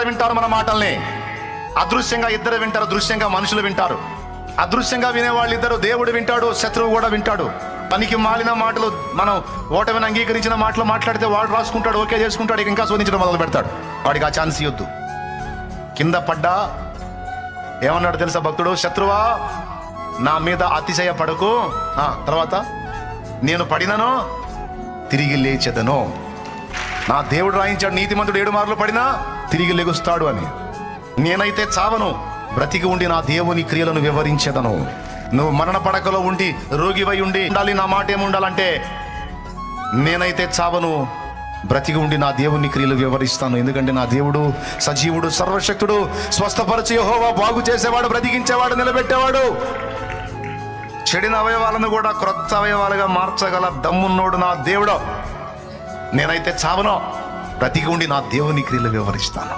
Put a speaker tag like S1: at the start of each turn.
S1: ఇద్దరు వింటారు మన మాటల్ని. అదృశ్యంగా ఇద్దరు వింటారు, దృశ్యంగా మనుషులు వింటారు. అదృశ్యంగా వినేవాళ్ళు ఇద్దరు, దేవుడు వింటాడు, శత్రువు కూడా వింటాడు. పనికి మాలిన మాటలు, మనం ఓటమిని అంగీకరించిన మాటలు మాట్లాడితే వాడు రాసుకుంటాడు, ఓకే చేసుకుంటాడు, ఇంకా శోధించడం మొదలు పెడతాడు. వాడికి ఆ ఛాన్స్ ఇవ్వద్దు. కింద పడ్డా ఏమన్నాడు తెలుసా భక్తుడు? శత్రువా, నా మీద అతిశయపడకు, తర్వాత నేను పడినను తిరిగి లేచెదను. నా దేవుడు రాయించాడు, నీతిమంతుడు 7 మార్లు పడినా తిరిగి లెగుస్తాడు అని. నేనైతే చావను, బ్రతికి ఉండి నా దేవుని క్రియలను వివరించేదను. నువ్వు మరణ పడకలో ఉండి రోగివై ఉండి ఉండాలి, నా మాట ఏముండాలంటే నేనైతే చావను, బ్రతికి ఉండి నా దేవుని క్రియలు వివరిస్తాను. ఎందుకంటే నా దేవుడు సజీవుడు, సర్వశక్తుడు, స్వస్థపరచు యెహోవా, బాగు చేసేవాడు, బ్రతికించేవాడు, నిలబెట్టేవాడు. చెడిన అవయవాలను కూడా క్రొత్త అవయవాలుగా మార్చగల దమ్మున్నోడు నా దేవుడు. నేనైతే చావను, బ్రతికి ఉండి నా దేవుని క్రియలు వివరిస్తాను.